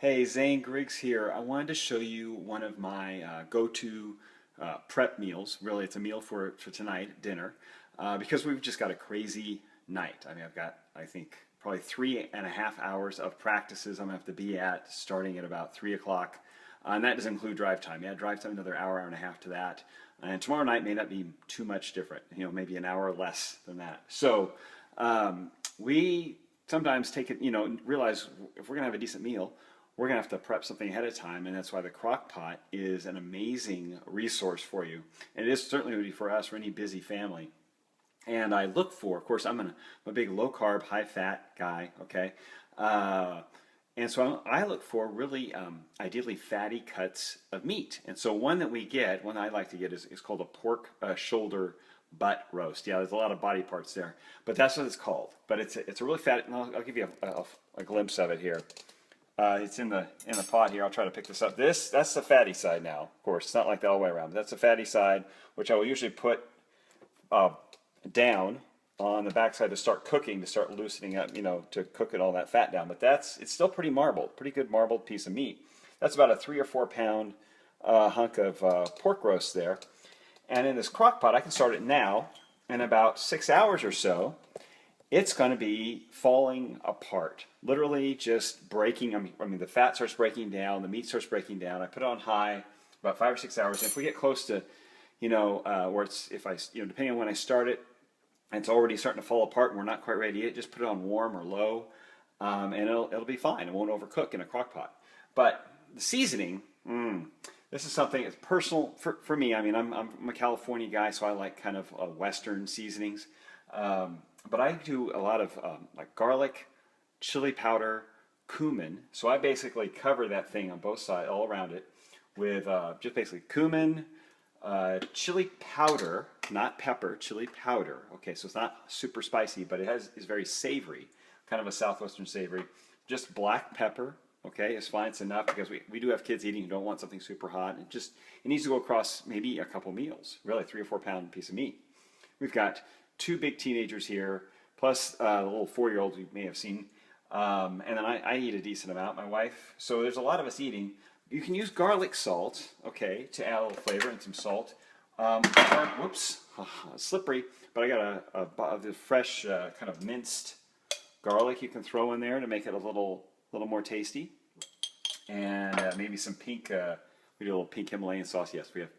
Hey, Zane Griggs here. I wanted to show you one of my go-to prep meals. Really, it's a meal for tonight, dinner, because we've just got a crazy night. I mean, I've got, I think, probably 3.5 hours of practices I'm going to have to be at starting at about 3 o'clock. And that doesn't include drive time. Yeah, drive time, another hour, hour and a half to that. And tomorrow night may not be too much different, maybe an hour less than that. So we sometimes take it, realize if we're going to have a decent meal, we're going to have to prep something ahead of time, and that's why the Crockpot is an amazing resource for you. And it is certainly would be for us, for any busy family. And I look for, of course, I'm a big low carb, high fat guy, okay? And so I look for really ideally fatty cuts of meat. And so one that we get, one I like to get is called a pork shoulder butt roast. Yeah, there's a lot of body parts there, but that's what it's called. But it's a really fat, and I'll give you a glimpse of it here. It's in the pot here. I'll try to pick this up. That's the fatty side now. Of course, it's not like the all the way around. But that's the fatty side, which I will usually put down on the backside to start cooking, to start loosening up, to cook it all that fat down. But it's still pretty marbled, pretty good marbled piece of meat. That's about a 3 or 4 pound hunk of pork roast there. And in this crock pot, I can start it now. In about 6 hours or so, it's going to be falling apart. Literally just breaking. I mean, the fat starts breaking down, the meat starts breaking down. I put it on high about 5 or 6 hours. And if we get close to, where it's, if I, depending on when I start it, and it's already starting to fall apart and we're not quite ready to eat it, just put it on warm or low, and it'll be fine. It won't overcook in a crock pot. But the seasoning, this is something that's personal for me. I mean, I'm a California guy, so I like kind of Western seasonings. But I do a lot of like garlic, chili powder, cumin. So I basically cover that thing on both sides, all around it, with just basically cumin, chili powder, not pepper, chili powder. Okay, so it's not super spicy, but is very savory, kind of a southwestern savory. Just black pepper, okay, is fine. It's enough because we do have kids eating who don't want something super hot. It needs to go across maybe a couple meals, really 3 or 4 pound piece of meat. We've got 2 big teenagers here, plus a little 4-year-old you may have seen. And then I eat a decent amount, my wife. So there's a lot of us eating. You can use garlic salt, okay, to add a little flavor and some salt. Whoops, slippery. But I got the fresh kind of minced garlic you can throw in there to make it a little more tasty. And maybe some pink, we do a little pink Himalayan sauce. Yes, we have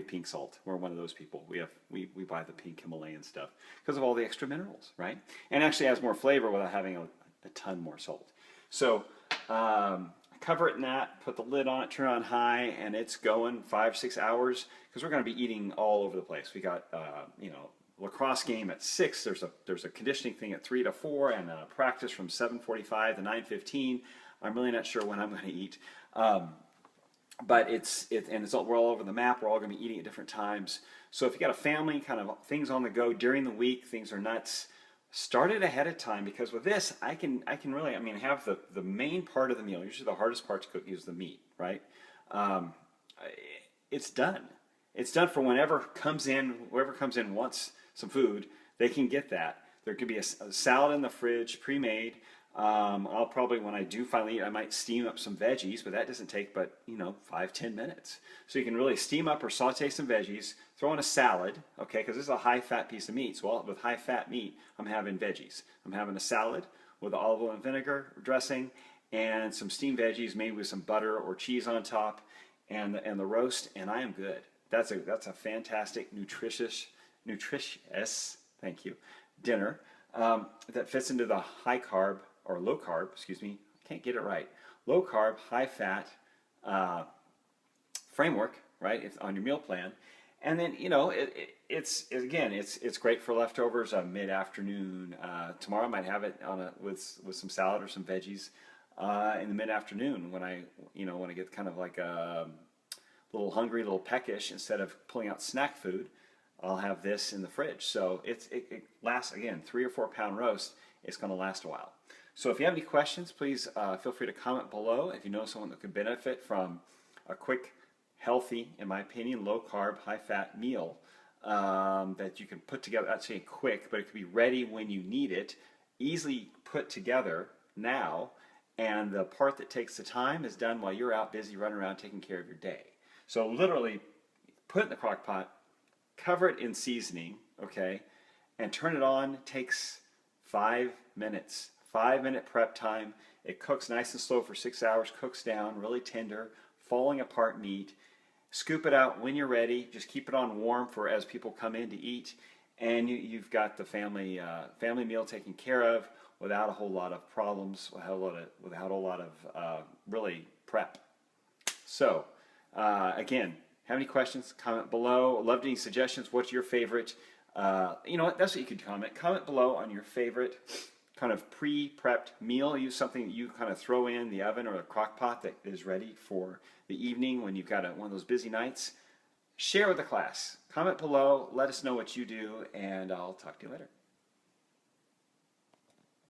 pink salt. We're one of those people. We buy the pink Himalayan stuff because of all the extra minerals, right? And actually adds more flavor without having a ton more salt. So cover it in that, put the lid on it, turn it on high, and it's going 5, 6 hours because we're going to be eating all over the place. We got lacrosse game at 6. There's a conditioning thing at 3 to 4, and a practice from 7:45 to 9:15. I'm really not sure when I'm going to eat. But we're all over the map. We're all going to be eating at different times. So if you got a family, kind of things on the go during the week, things are nuts. Start it ahead of time because with this, I can really, have the main part of the meal. Usually the hardest part to cook is the meat, right? It's done. It's done for whoever comes in wants some food, they can get that. There could be a salad in the fridge, pre-made. I'll probably, when I do finally eat, I might steam up some veggies, but that doesn't take but 5-10 minutes. So you can really steam up or saute some veggies, throw in a salad, okay, because this is a high-fat piece of meat. So with high-fat meat, I'm having veggies. I'm having a salad with olive oil and vinegar dressing, and some steamed veggies, maybe with some butter or cheese on top, and the roast, and I am good. That's a fantastic, nutritious, thank you, dinner that fits into the high carb. Or low carb, excuse me, I can't get it right. Low carb, high fat framework, right? It's on your meal plan, and then it's great for leftovers mid afternoon. Tomorrow I might have it with some salad or some veggies in the mid afternoon when I get kind of like a little hungry, a little peckish. Instead of pulling out snack food, I'll have this in the fridge. So it lasts, again, 3 or 4 pound roast. It's going to last a while. So if you have any questions, please feel free to comment below. If you know someone that could benefit from a quick, healthy, in my opinion, low-carb, high-fat meal that you can put together, I'd say quick, but it could be ready when you need it, easily put together now, and the part that takes the time is done while you're out busy running around taking care of your day. So literally put it in the crock pot, cover it in seasoning, okay, and turn it on. It takes 5 minutes. 5-minute prep time. It cooks nice and slow for 6 hours, cooks down, really tender, falling apart meat. Scoop it out when you're ready. Just keep it on warm for as people come in to eat, and you've got the family meal taken care of without a whole lot of problems, without a lot of really prep. So again, have any questions? Comment below. Love any suggestions. What's your favorite? You know what? That's what you could comment. Comment below on your favorite kind of pre-prepped meal. Use something that you kind of throw in the oven or a crock pot that is ready for the evening when you've got one of those busy nights. Share with the class. Comment below. Let us know what you do, and I'll talk to you later.